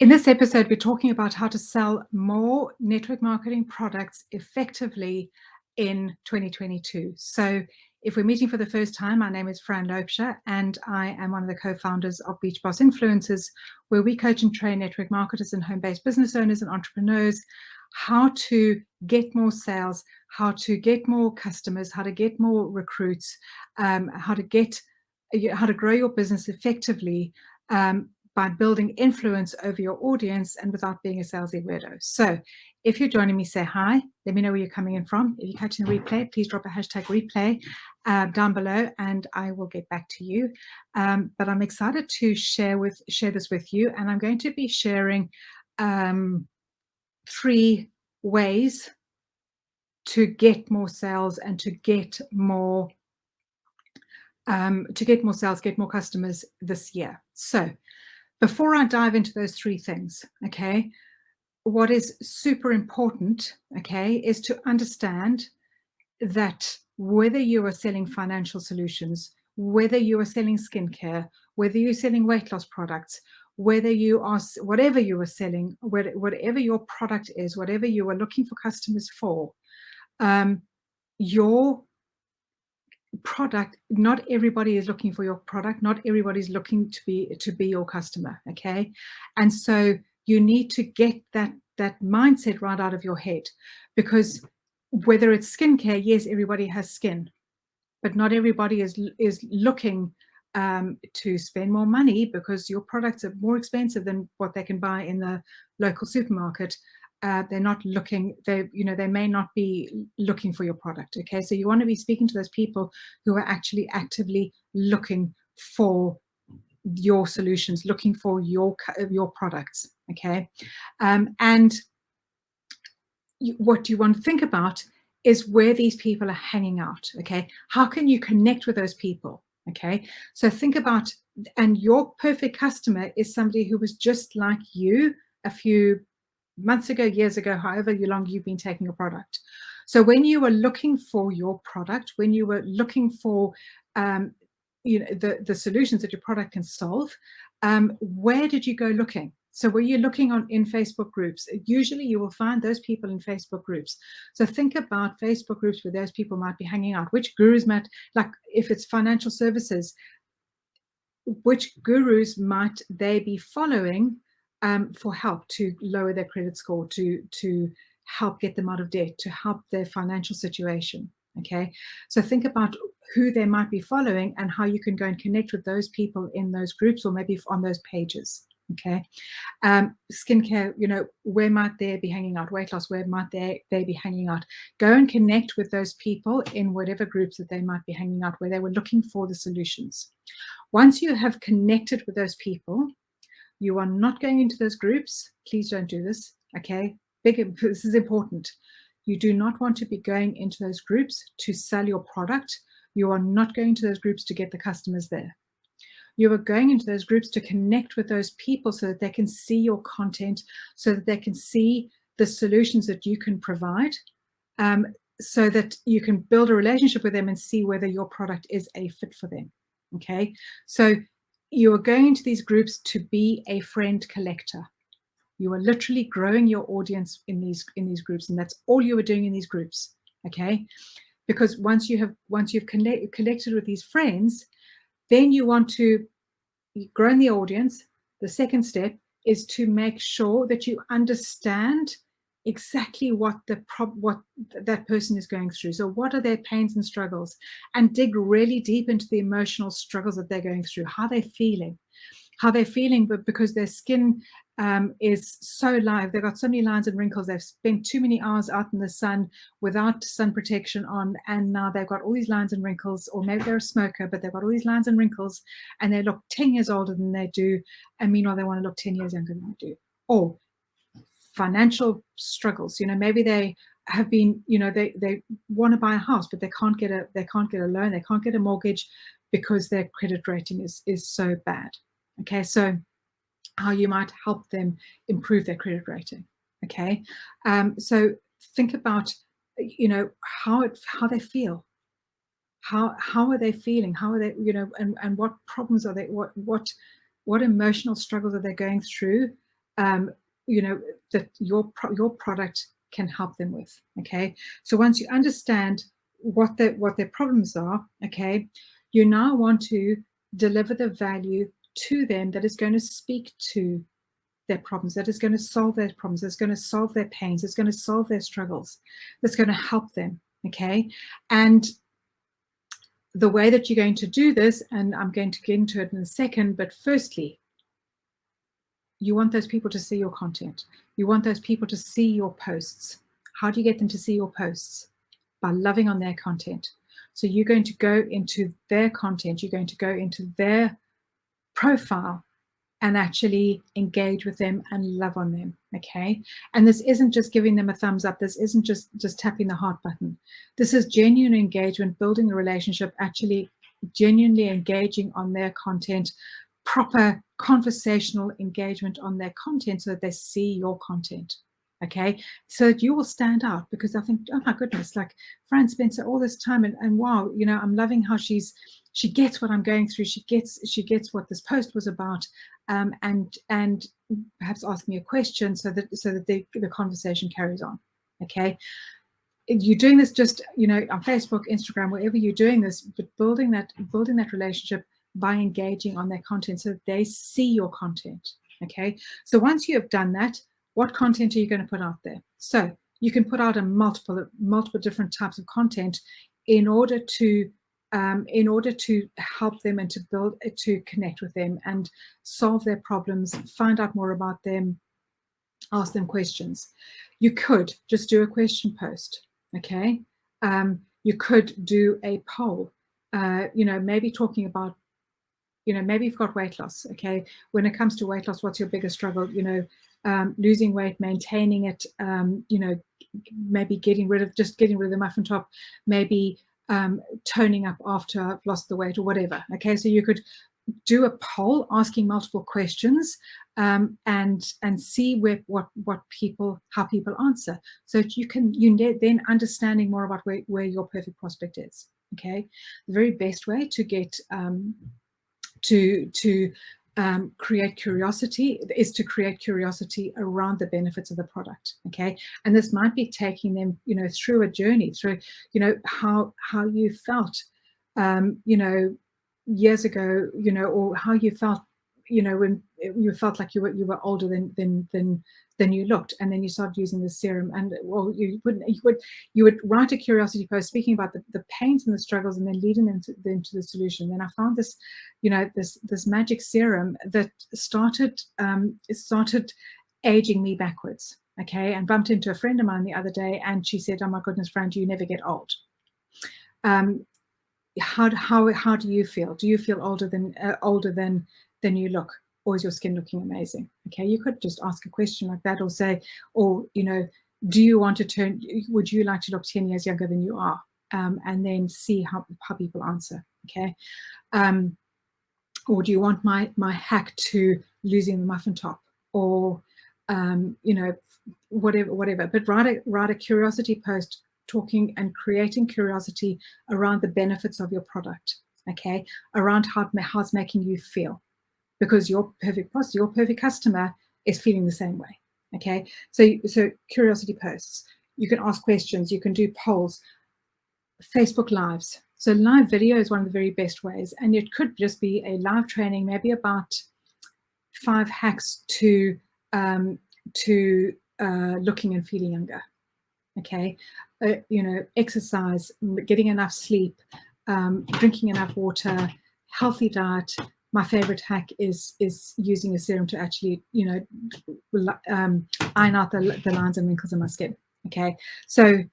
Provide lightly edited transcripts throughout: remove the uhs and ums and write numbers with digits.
In this episode, we're talking about how to sell more network marketing products effectively in 2022. So if we're meeting for the first time, my name is Fran Loubser, and I am one of the co-founders of Beach Boss Influencers, where we coach and train network marketers and home-based business owners and entrepreneurs how to get more sales, how to get more customers, how to get more recruits, how to grow your business effectively, by building influence over your audience and without being a salesy weirdo. So if you're joining me, say hi. Let me know where you're coming in from. If you're catching the replay, please drop a hashtag replay down below and I will get back to you. But I'm excited to share this with you, and I'm going to be sharing 3 ways to get more sales and to get more sales, get more customers this year. So before I dive into those 3 things, okay, what is super important, okay, is to understand that whether you are selling financial solutions, whether you are selling skincare, whether you're selling weight loss products, whether you are, whatever you are selling, whatever your product is, whatever you are looking for customers for, your product, not everybody is looking for your product, not everybody's looking to be your customer, okay? And so you need to get that mindset right out of your head, because whether it's skincare, yes, everybody has skin, but not everybody is looking to spend more money because your products are more expensive than what they can buy in the local supermarket. They're not looking, they may not be looking for your product. Okay, so you want to be speaking to those people who are actually actively looking for your solutions, looking for your products. Okay, and what you want to think about is where these people are hanging out. Okay, how can you connect with those people? Okay, so think about, and your perfect customer is somebody who was just like you a few months ago, years ago, however long you've been taking your product. So when you were looking for your product, when you were looking for the solutions that your product can solve, where did you go looking? So were you looking in Facebook groups? Usually you will find those people in Facebook groups. So think about Facebook groups where those people might be hanging out. Which gurus might, like if it's financial services, which gurus might they be following for help to lower their credit score, to help get them out of debt, to help their financial situation? Okay, so think about who they might be following and how you can go and connect with those people in those groups or maybe on those pages. Okay, skincare, where might they be hanging out? Weight loss, where might they be hanging out? Go and connect with those people in whatever groups that they might be hanging out, where they were looking for the solutions. Once you have connected with those people, you are not going into those groups. Please don't do this. Okay, this is important. You do not want to be going into those groups to sell your product. You are not going to those groups to get the customers there. You are going into those groups to connect with those people so that they can see your content, so that they can see the solutions that you can provide, so that you can build a relationship with them and see whether your product is a fit for them. Okay, so you are going into these groups to be a friend collector. You are literally growing your audience in these groups, and that's all you are doing in these groups. Okay, because once you've connected with these friends, then you want to grow in the audience. The second step is to make sure that you understand exactly what that person is going through. So what are their pains and struggles, and dig really deep into the emotional struggles that they're going through, how they're feeling, but because their skin is so live, they've got so many lines and wrinkles, they've spent too many hours out in the sun without sun protection on, and now they've got all these lines and wrinkles. Or maybe they're a smoker, but they've got all these lines and wrinkles and they look 10 years older than they do, and meanwhile they want to look 10 years younger than they do. Or financial struggles, maybe they have been, they want to buy a house, but they can't get a loan, they can't get a mortgage because their credit rating is so bad. Okay, so how you might help them improve their credit rating. Okay, so think about, how they feel, how are they feeling, how are they, and what problems are they, what emotional struggles are they going through, you know, that your product can help them with. Okay, so once you understand what their problems are, okay, you now want to deliver the value to them that is going to speak to their problems, that is going to solve their problems, that's going to solve their pains, that's going to solve their struggles, that's going to help them. Okay, and the way that you're going to do this, and I'm going to get into it in a second, but firstly, you want those people to see your content. You want those people to see your posts. How do you get them to see your posts? By loving on their content. So you're going to go into their content, you're going to go into their profile and actually engage with them and love on them. Okay, and this isn't just giving them a thumbs up, this isn't just tapping the heart button. This is genuine engagement, building a relationship, actually genuinely engaging on their content, proper conversational engagement on their content so that they see your content. Okay, so that you will stand out, because I think, oh my goodness, like Fran Spencer all this time, and wow, you know, I'm loving how she gets what I'm going through, she gets what this post was about, and perhaps ask me a question so that the conversation carries on. Okay, you're doing this just, you know, on Facebook, Instagram, wherever you're doing this, but building that relationship by engaging on their content so that they see your content. Okay, so once you have done that, what content are you going to put out there? So you can put out a multiple different types of content in order to help them and to connect with them and solve their problems, find out more about them, ask them questions. You could just do a question post. Okay, you could do a poll, you know, maybe talking about, you know, maybe you've got weight loss. Okay, when it comes to weight loss, what's your biggest struggle? You know, losing weight, maintaining it, you know, maybe getting rid of the muffin top, maybe toning up after I've lost the weight or whatever. Okay, so you could do a poll asking multiple questions, and see how people answer, so that you then understanding more about where your perfect prospect is. Okay, the very best way to get to create curiosity is to create curiosity around the benefits of the product. Okay, and this might be taking them, you know, through a journey, through, you know, how you felt, you know, years ago, you know, or how you felt, you know, when you felt like you were older than you looked, and then you started using the serum, and well, you would write a curiosity post speaking about the pains and the struggles, and then leading them to the solution. Then I found this, you know, this magic serum that started aging me backwards. Okay, and bumped into a friend of mine the other day, and she said, "Oh my goodness, Fran, you never get old." How do you feel? Do you feel older than you look, or is your skin looking amazing? Okay, you could just ask a question like that, or say, or, you know, do you want to would you like to look 10 years younger than you are? And then see how people answer. Okay, or do you want my hack to losing the muffin top, or you know, whatever. But write a curiosity post talking and creating curiosity around the benefits of your product. Okay, around how it's making you feel, because your perfect customer is feeling the same way. Okay, so curiosity posts. You can ask questions. You can do polls. Facebook Lives. So live video is one of the very best ways, and it could just be a live training, maybe about 5 hacks to looking and feeling younger. Okay, you know, exercise, getting enough sleep, drinking enough water, healthy diet. My favorite hack is using a serum to actually, you know, iron out the lines and wrinkles in my skin. Okay, so,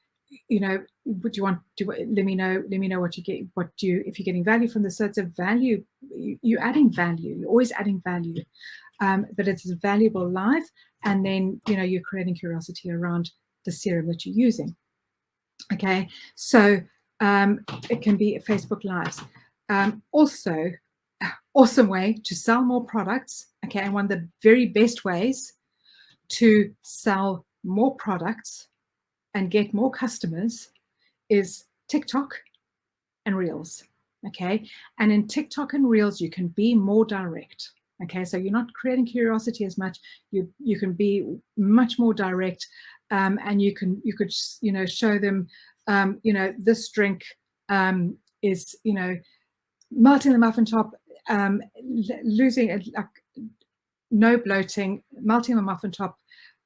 you know, let me know what you get, if you're getting value from this. So it's a value, you're adding value, you're always adding value, but it's valuable live, and then, you know, you're creating curiosity around the serum that you're using. Okay, so it can be Facebook Lives. Also, awesome way to sell more products. Okay, and one of the very best ways to sell more products and get more customers is TikTok and Reels. Okay, and in TikTok and Reels, you can be more direct. Okay, so you're not creating curiosity as much. You can be much more direct, and you could show them, this drink is melting the muffin top, losing like no bloating, melting the muffin top,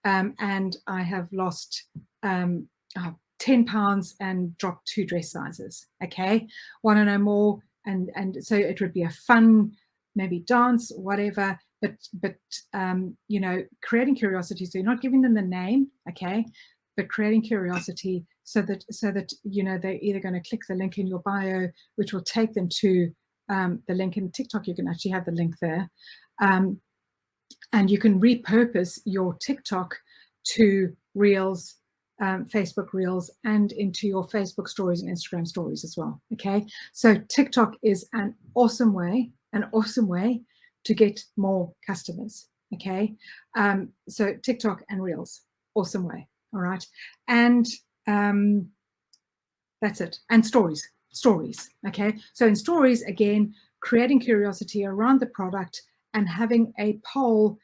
and I have lost 10 pounds and dropped 2 dress sizes. Okay, want to know more? And so it would be a fun, maybe dance, whatever. But creating curiosity. So you're not giving them the name, okay, but creating curiosity so that they're either going to click the link in your bio, which will take them to the link in TikTok. You can actually have the link there. And you can repurpose your TikTok to Reels, Facebook Reels, and into your Facebook stories and Instagram stories as well. Okay, so TikTok is an awesome way to get more customers. Okay, so TikTok and Reels, awesome way. All right, and that's it. And stories. Okay, so in stories, again, creating curiosity around the product and having a poll.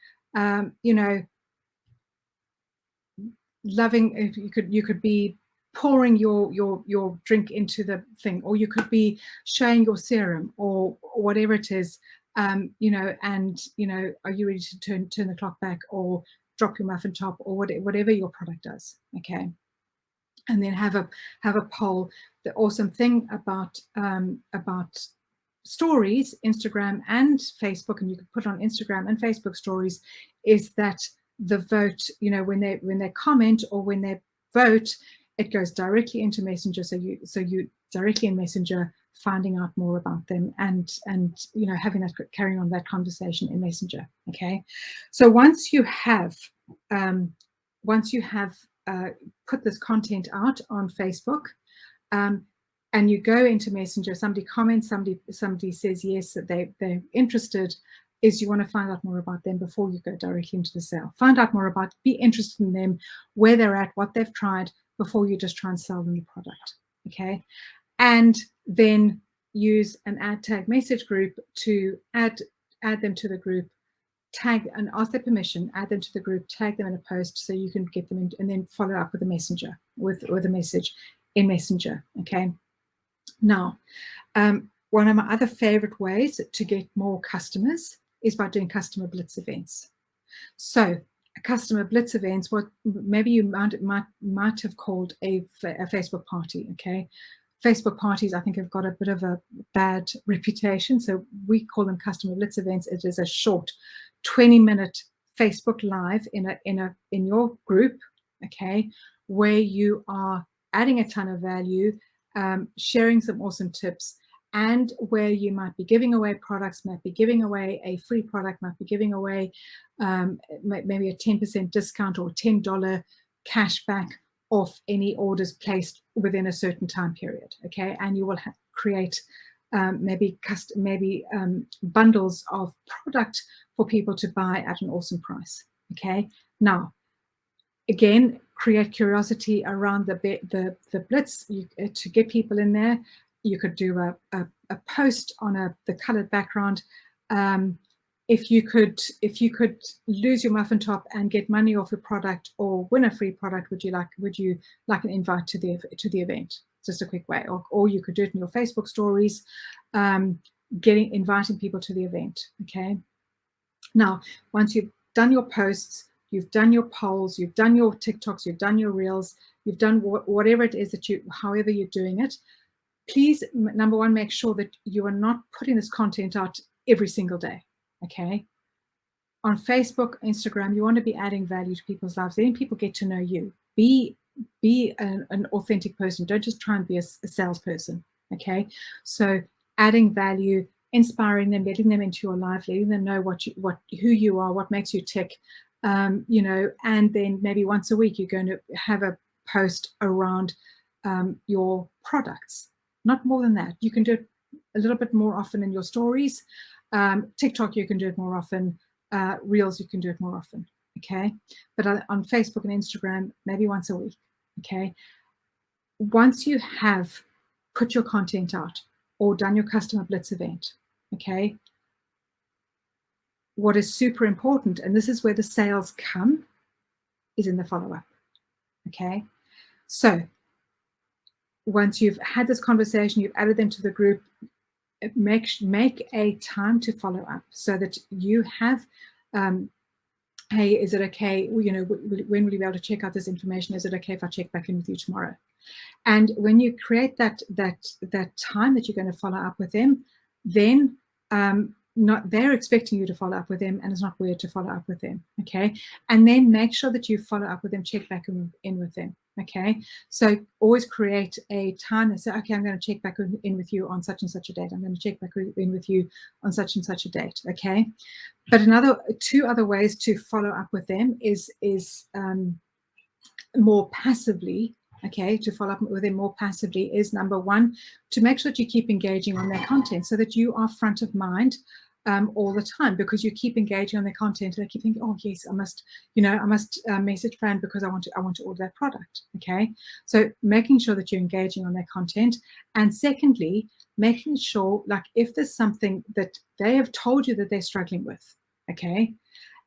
Loving, if you could be pouring your drink into the thing, or you could be showing your serum or whatever it is, and are you ready to turn the clock back or drop your muffin top or whatever your product does. Okay, and then have a poll. The awesome thing about stories, Instagram and Facebook, and you can put on Instagram and Facebook stories, is that the vote, when they comment or when they vote, it goes directly into Messenger. So you directly in Messenger finding out more about them and having that, carrying on that conversation in Messenger. Okay, so once you have put this content out on Facebook, and you go into Messenger, somebody comments, somebody says yes, that they're interested, is you want to find out more about them before you go directly into the sale. Find out more about, be interested in them, where they're at, what they've tried, before you just try and sell them the product. Okay, and then use an ad tag message group to add them to the group, tag and ask their permission, add them to the group, tag them in a post so you can get them in, and then follow up with a messenger, with a message in Messenger. Okay. Now, one of my other favorite ways to get more customers is by doing customer blitz events. So a customer blitz events, what maybe you might have called a Facebook party. Okay, Facebook parties, I think, have got a bit of a bad reputation, so we call them customer blitz events. It is a short 20-minute Facebook live in your group, okay, where you are adding a ton of value, sharing some awesome tips, and where you might be giving away products, might be giving away a free product, might be giving away maybe a 10% discount or $10 cash back off any orders placed within a certain time period. Okay, and you will create maybe bundles of product for people to buy at an awesome price. Okay, now again, create curiosity around the blitz to get people in there. You could do a post on the colored background. If you could lose your muffin top and get money off your product or win a free product, would you like an invite to the event? Just a quick way. Or you could do it in your Facebook stories, inviting people to the event. Okay. Now, once you've done your posts, you've done your polls, you've done your TikToks, you've done your Reels, you've done whatever it is however you're doing it, please, number one, make sure that you are not putting this content out every single day. Okay. On Facebook, Instagram, you want to be adding value to people's lives. Letting people get to know you. Be an authentic person. Don't just try and be a salesperson. Okay. So adding value, inspiring them, getting them into your life, letting them know who you are, what makes you tick. And then maybe once a week you're going to have a post around your products. Not more than that. You can do it a little bit more often in your stories. TikTok, you can do it more often. Reels, you can do it more often. Okay, but on Facebook and Instagram, maybe once a week. Okay, once you have put your content out or done your customer blitz event, okay, what is super important, and this is where the sales come, is in the follow-up. Okay, so once you've had this conversation, you've added them to the group, make a time to follow up so that you have, hey, is it okay, when will you be able to check out this information? Is it okay if I check back in with you tomorrow? And when you create that time that you're going to follow up with them, then they're expecting you to follow up with them, and it's not weird to follow up with them. Okay, and then make sure that you follow up with them, check back in with them. Okay, so always create a time and say, okay, I'm going to check back in with you on such and such a date. I'm going to check back in with you on such and such a date. Okay, but two other ways to follow up with them is more passively. Okay, to follow up with them more passively is, number one, to make sure that you keep engaging on their content so that you are front of mind all the time, because you keep engaging on their content and they keep thinking, oh yes, I must message Fran because I want to order that product. Okay, so making sure that you're engaging on their content, and secondly, making sure, like, if there's something that they have told you that they're struggling with, okay,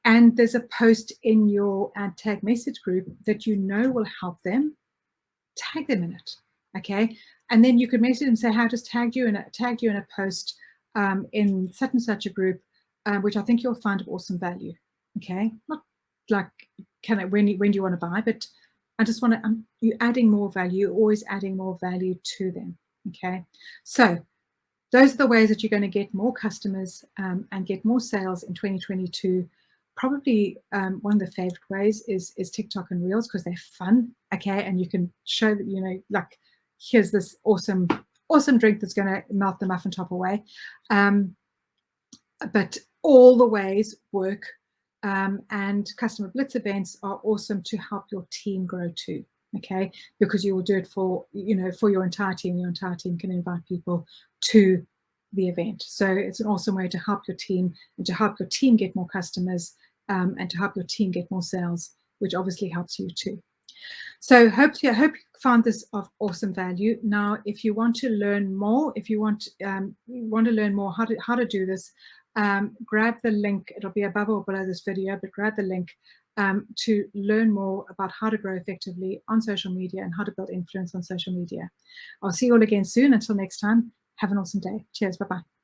and there's a post in your ad tag message group that will help them, tag them in it. Okay, and then you could message and say, "How just tagged you in a post in such and such a group, which I think you'll find of awesome value." Okay, not like when do you want to buy, but I just want to, you're adding more value, always adding more value to them. Okay, so those are the ways that you're going to get more customers and get more sales in 2022. Probably one of the favorite ways is TikTok and Reels, because they're fun. Okay, and you can show that, like, here's this awesome drink that's going to melt the muffin top away. But all the ways work, and customer blitz events are awesome to help your team grow too. Okay, because you will do it for your entire team. Your entire team can invite people to the event. So it's an awesome way to help your team and to help your team get more customers, and to help your team get more sales, which obviously helps you too. So I hope you found this of awesome value. Now, if you want to learn more, if you want to learn more how to do this, grab the link. It'll be above or below this video, but grab the link to learn more about how to grow effectively on social media and how to build influence on social media. I'll see you all again soon. Until next time, have an awesome day. Cheers. Bye-bye.